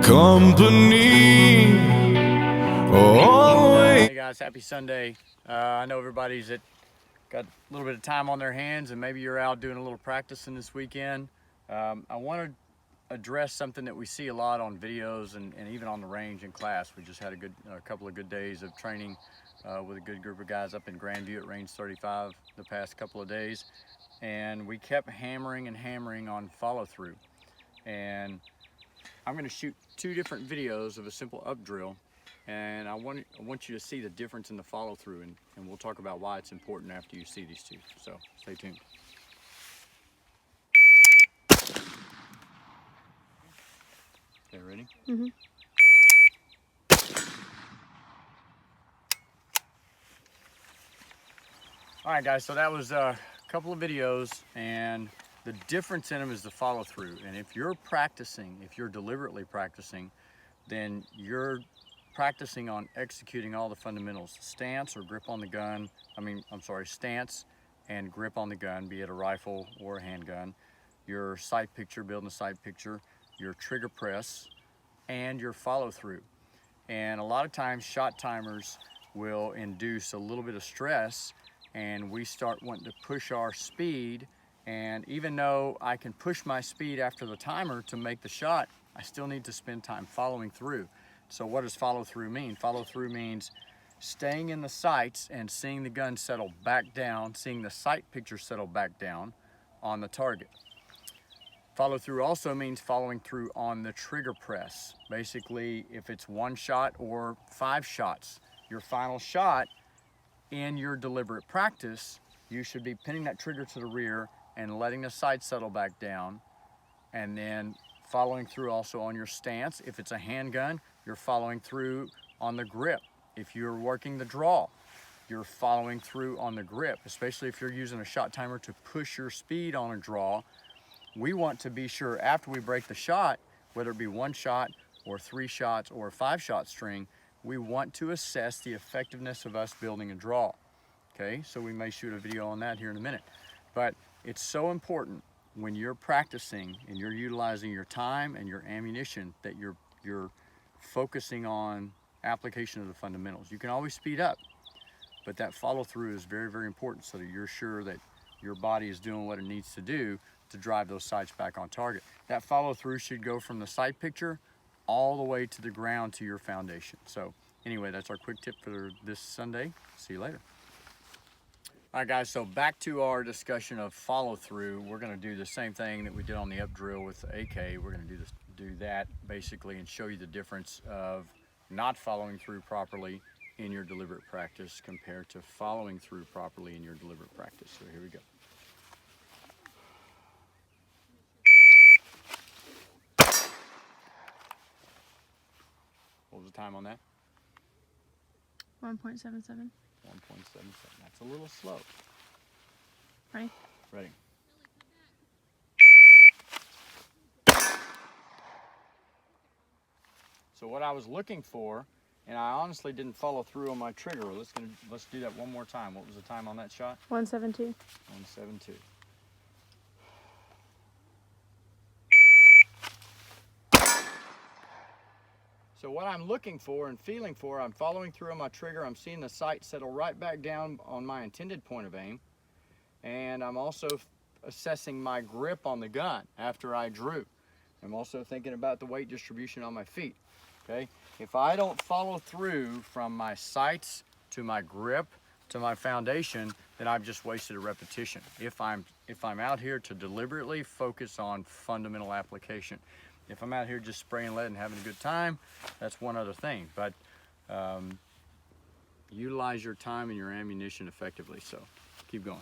company always. Hey guys, happy Sunday. I know everybody's got a little bit of time on their hands, and maybe you're out doing a little practicing this weekend. I want to address something that we see a lot on videos and even on the range in class. We just had a couple of good days of training with a good group of guys up in Grandview at Range 35 the past couple of days, and we kept hammering and hammering on follow through. And I'm going to shoot two different videos of a simple up drill, and I want you to see the difference in the follow through, and we'll talk about why it's important after you see these two. So stay tuned. Okay, ready? Mm-hmm. All right, guys, so that was a couple of videos, and the difference in them is the follow through. And if you're practicing, if you're deliberately practicing, then you're practicing on executing all the fundamentals: stance or grip on the gun. Stance and grip on the gun, be it a rifle or a handgun, your sight picture, building a sight picture, your trigger press, and your follow through. And a lot of times shot timers will induce a little bit of stress, and we start wanting to push our speed. And even though I can push my speed after the timer to make the shot, I still need to spend time following through. So what does follow through mean? Follow through means staying in the sights and seeing the gun settle back down, seeing the sight picture settle back down on the target. Follow through also means following through on the trigger press. Basically, if it's one shot or 5 shots, your final shot in your deliberate practice, you should be pinning that trigger to the rear and letting the sight settle back down, and then following through also on your stance. If it's a handgun, you're following through on the grip. If you're working the draw, you're following through on the grip, especially if you're using a shot timer to push your speed on a draw. We want to be sure after we break the shot, whether it be 1 shot or 3 shots or a 5-shot string, we want to assess the effectiveness of us building a draw. Okay, so we may shoot a video on that here in a minute. But it's so important when you're practicing and you're utilizing your time and your ammunition that you're focusing on application of the fundamentals. You can always speed up, but that follow through is very, very important so that you're sure that your body is doing what it needs to do to drive those sights back on target. That follow through should go from the sight picture all the way to the ground to your foundation. So anyway, that's our quick tip for this Sunday. See you later. All right, guys, so back to our discussion of follow through. We're going to do the same thing that we did on the up drill with the AK. We're going to do that basically and show you the difference of not following through properly in your deliberate practice compared to following through properly in your deliberate practice. So here we go. What was the time on that? 1.77. 1.77. That's a little slow. Ready? Ready. So what I was looking for, and I honestly didn't follow through on my trigger. Let's do that one more time. What was the time on that shot? 172. 172. So what I'm looking for and feeling for, I'm following through on my trigger. I'm seeing the sight settle right back down on my intended point of aim. And I'm also assessing my grip on the gun after I drew. I'm also thinking about the weight distribution on my feet. Okay? If I don't follow through from my sights to my grip to my foundation, then I've just wasted a repetition. If I'm out here to deliberately focus on fundamental application. If I'm out here just spraying lead and having a good time, that's one other thing. But utilize your time and your ammunition effectively. So keep going.